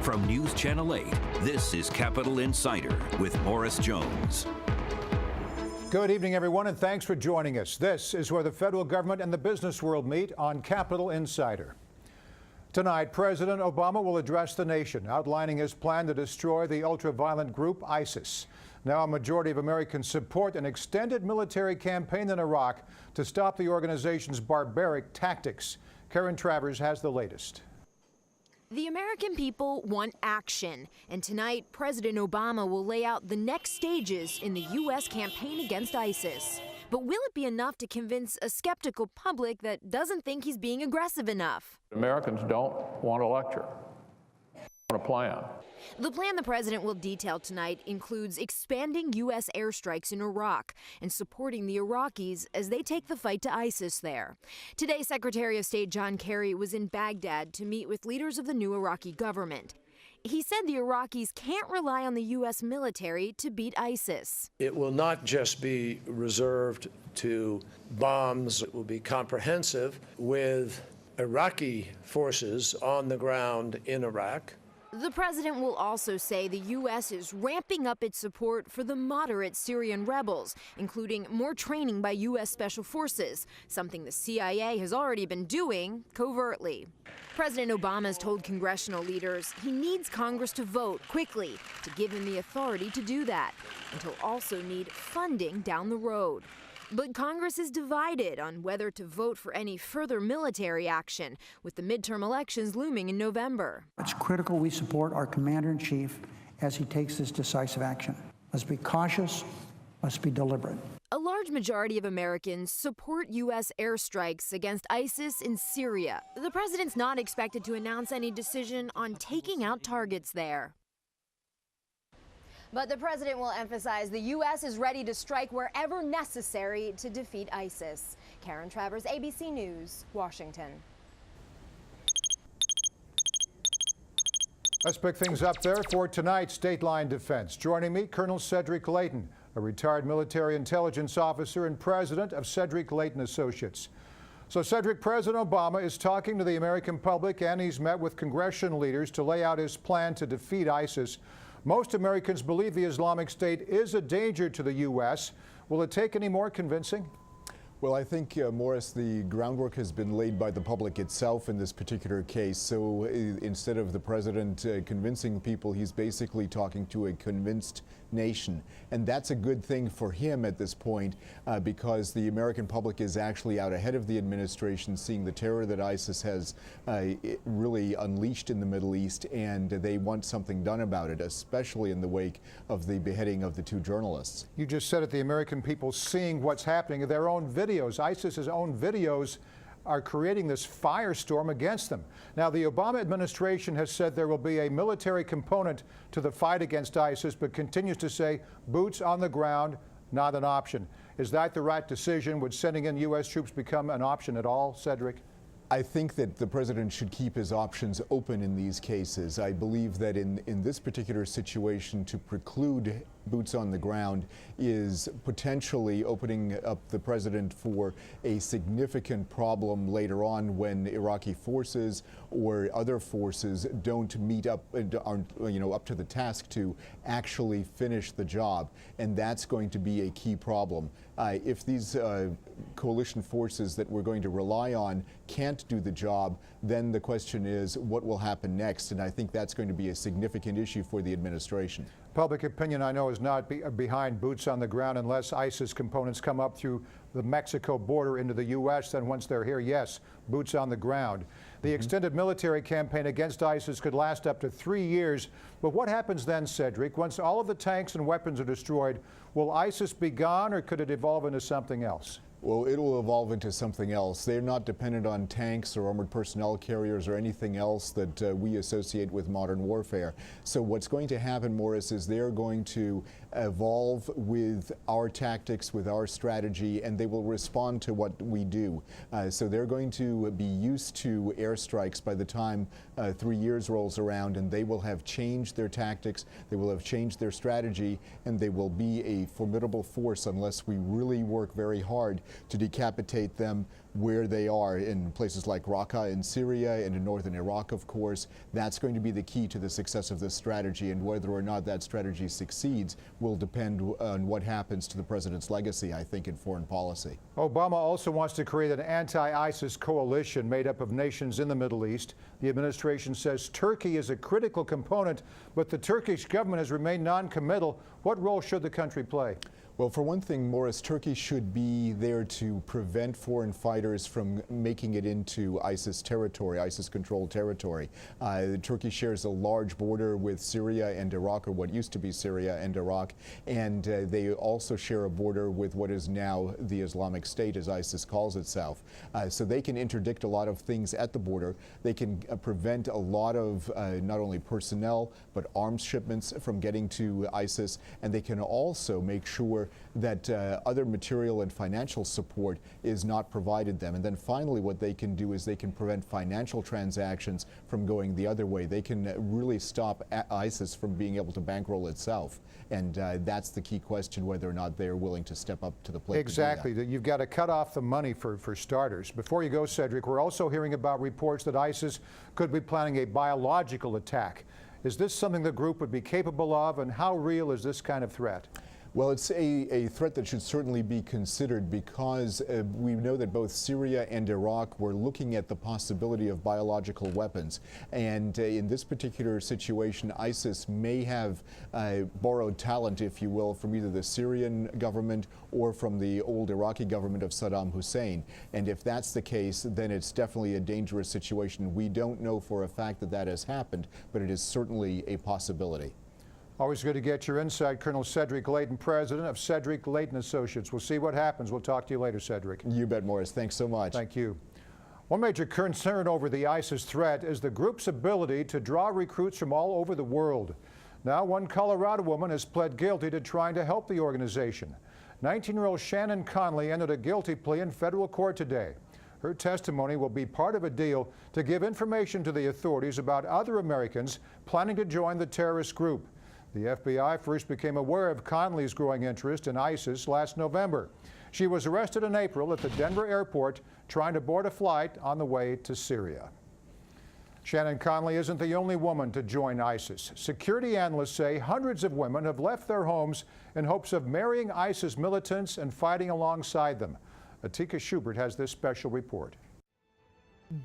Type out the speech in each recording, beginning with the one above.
From News Channel 8, this is Capitol Insider with Morris Jones. Good evening, everyone, and thanks for joining us. This is where the federal government and the business world meet on Capitol Insider. Tonight, President Obama will address the nation, outlining his plan to destroy the ultra-violent group ISIS. Now, a majority of Americans support an extended military campaign in Iraq to stop the organization's barbaric tactics. Karen Travers has the latest. The American people want action, and tonight President Obama will lay out the next stages in the U.S. campaign against ISIS. But will it be enough to convince a skeptical public that doesn't think he's being aggressive enough? Americans don't want a lecture, they want a plan. The plan the president will detail tonight includes expanding U.S. airstrikes in Iraq and supporting the Iraqis as they take the fight to ISIS there. Today, Secretary of State John Kerry was in Baghdad to meet with leaders of the new Iraqi government. He said the Iraqis can't rely on the U.S. military to beat ISIS. It will not just be reserved to bombs. It will be comprehensive with Iraqi forces on the ground in Iraq. The president will also say the U.S. is ramping up its support for the moderate Syrian rebels, including more training by U.S. Special Forces, something the CIA has already been doing covertly. President Obama has told congressional leaders he needs Congress to vote quickly to give him the authority to do that, and he'll also need funding down the road. But Congress is divided on whether to vote for any further military action, with the midterm elections looming in November. It's critical we support our commander-in-chief as he takes this decisive action. Let's be cautious, let's be deliberate. A large majority of Americans support U.S. airstrikes against ISIS in Syria. The president's not expected to announce any decision on taking out targets there. But the president will emphasize the U.S. is ready to strike wherever necessary to defeat ISIS. Karen Travers, ABC News, Washington. Let's pick things up there for tonight's Dateline Defense. Joining me, Colonel Cedric Layton, a retired military intelligence officer and president of Cedric Layton Associates. So, Cedric, President Obama is talking to the American public, and he's met with congressional leaders to lay out his plan to defeat ISIS. Most Americans believe the Islamic State is a danger to the U.S. Will it take any more convincing? Well, I think, Morris, the groundwork has been laid by the public itself in this particular case. So instead of the president convincing people, he's basically talking to a convinced nation. And that's a good thing for him at this point because the American public is actually out ahead of the administration, seeing the terror that ISIS has really unleashed in the Middle East, and they want something done about it, especially in the wake of the beheading of the two journalists. You just said it, the American people seeing what's happening in their own videos. ISIS's own videos are creating this firestorm against them. Now, the Obama administration has said there will be a military component to the fight against ISIS, but continues to say boots on the ground, not an option. Is that the right decision? Would sending in U.S. troops become an option at all, Cedric? I think that the president should keep his options open in these cases. I believe that in this particular situation, to preclude boots on the ground is potentially opening up the president for a significant problem later on when Iraqi forces or other forces don't meet up, aren't up to the task to actually finish the job, and that's going to be a key problem. If these coalition forces that we're going to rely on can't do the job, then the question is what will happen next, and I think that's going to be a significant issue for the administration. Public opinion, I know, is not behind boots on the ground unless ISIS components come up through the Mexico border into the U.S. Then once they're here, yes, boots on the ground. The extended military campaign against ISIS could last up to 3 years. But what happens then, Cedric? Once all of the tanks and weapons are destroyed, will ISIS be gone, or could it evolve into something else? Well, it will evolve into something else. They're not dependent on tanks or armored personnel carriers or anything else that we associate with modern warfare. So what's going to happen, Morris, is they're going to evolve with our tactics, with our strategy, and they will respond to what we do. So they're going to be used to airstrikes by the time 3 years rolls around, and they will have changed their tactics, they will have changed their strategy, and they will be a formidable force unless we really work very hard to decapitate them where they are in places like Raqqa in Syria and in northern Iraq, of course. That's going to be the key to the success of this strategy, and whether or not that strategy succeeds will depend on what happens to the president's legacy, I think, in foreign policy. Obama also wants to create an anti-ISIS coalition made up of nations in the Middle East. The administration says Turkey is a critical component, but the Turkish government has remained non-committal. What role should the country play? Well, for one thing, Morris, Turkey should be there to prevent foreign fighters from making it into ISIS territory, ISIS-controlled territory. Turkey shares a large border with Syria and Iraq, or what used to be Syria and Iraq, and they also share a border with what is now the Islamic State, as ISIS calls itself. So they can interdict a lot of things at the border. They can prevent a lot of not only personnel, but arms shipments from getting to ISIS, and they can also make sure that other material and financial support is not provided them. And then finally, what they can do is they can prevent financial transactions from going the other way. They can really stop ISIS from being able to bankroll itself. And that's the key question, whether or not they're willing to step up to the plate. Exactly. You've got to cut off the money for starters. Before you go, Cedric, we're also hearing about reports that ISIS could be planning a biological attack. Is this something the group would be capable of, and how real is this kind of threat? Well, it's a threat that should certainly be considered, because we know that both Syria and Iraq were looking at the possibility of biological weapons. And in this particular situation, ISIS may have borrowed talent, if you will, from either the Syrian government or from the old Iraqi government of Saddam Hussein. And if that's the case, then it's definitely a dangerous situation. We don't know for a fact that that has happened, but it is certainly a possibility. Always good to get your insight. Colonel Cedric Layton, president of Cedric Layton Associates. We'll see what happens. We'll talk to you later, Cedric. You bet, Morris. Thanks so much. Thank you. One major concern over the ISIS threat is the group's ability to draw recruits from all over the world. Now, one Colorado woman has pled guilty to trying to help the organization. 19-year-old Shannon Conley entered a guilty plea in federal court today. Her testimony will be part of a deal to give information to the authorities about other Americans planning to join the terrorist group. The FBI first became aware of Conley's growing interest in ISIS last November. She was arrested in April at the Denver airport trying to board a flight on the way to Syria. Shannon Conley isn't the only woman to join ISIS. Security analysts say hundreds of women have left their homes in hopes of marrying ISIS militants and fighting alongside them. Atika Schubert has this special report.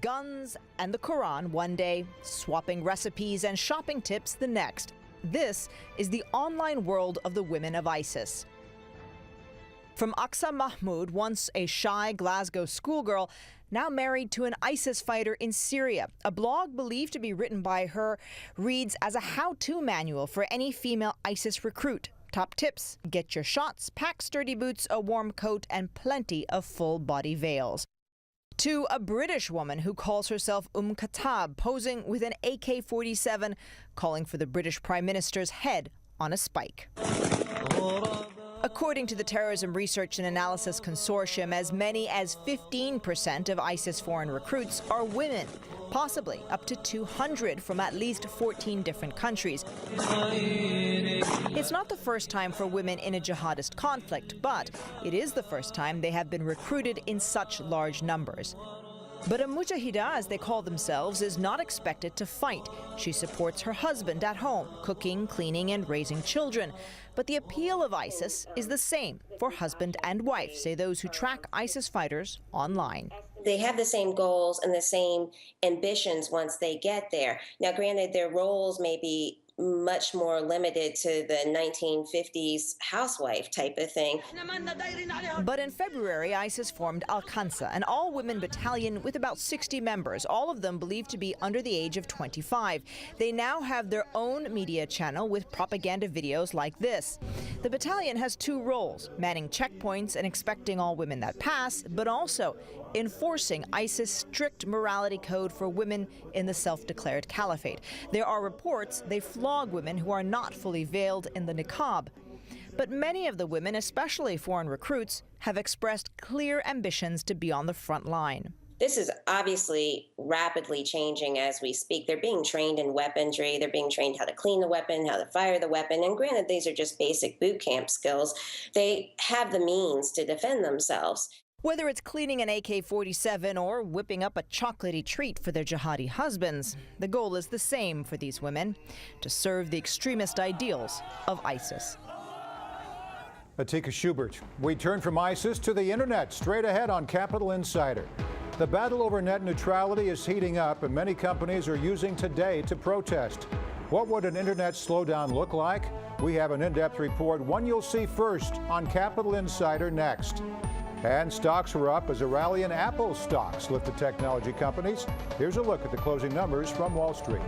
Guns and the Quran one day, swapping recipes and shopping tips the next. This is the online world of the women of ISIS. From Aqsa Mahmoud, once a shy Glasgow schoolgirl, now married to an ISIS fighter in Syria. A blog believed to be written by her reads as a how-to manual for any female ISIS recruit. Top tips: get your shots, pack sturdy boots, a warm coat, and plenty of full-body veils. To a British woman who calls herself Khattab, posing with an AK-47, calling for the British Prime Minister's head on a spike. According to the Terrorism Research and Analysis Consortium, as many as 15% of ISIS foreign recruits are women, possibly up to 200 from at least 14 different countries. It's not the first time for women in a jihadist conflict, but it is the first time they have been recruited in such large numbers. But a mujahida, as they call themselves, is not expected to fight. She supports her husband at home, cooking, cleaning, and raising children. But the appeal of ISIS is the same for husband and wife, say those who track ISIS fighters online. They have the same goals and the same ambitions once they get there. Now, granted, their roles may be much more limited to the 1950s housewife type of thing. But in February, ISIS formed Al-Qansa, an all-women battalion with about 60 members, all of them believed to be under the age of 25. They now have their own media channel with propaganda videos like this. The battalion has two roles: manning checkpoints and inspecting all women that pass, but also enforcing ISIS' strict morality code for women in the self-declared caliphate. There are reports they flog women who are not fully veiled in the niqab. But many of the women, especially foreign recruits, have expressed clear ambitions to be on the front line. This is obviously rapidly changing as we speak. They're being trained in weaponry. They're being trained how to clean the weapon, how to fire the weapon. And granted, these are just basic boot camp skills. They have the means to defend themselves. Whether it's cleaning an AK-47 or whipping up a chocolatey treat for their jihadi husbands, the goal is the same for these women: to serve the extremist ideals of ISIS. Atika Schubert. We turn from ISIS to the internet straight ahead on Capital Insider. The battle over net neutrality is heating up, and many companies are using today to protest. What would an internet slowdown look like? We have an in-depth report, one you'll see first on Capital Insider next. And stocks were up as a rally in Apple stocks lifted technology companies. Here's a look at the closing numbers from Wall Street.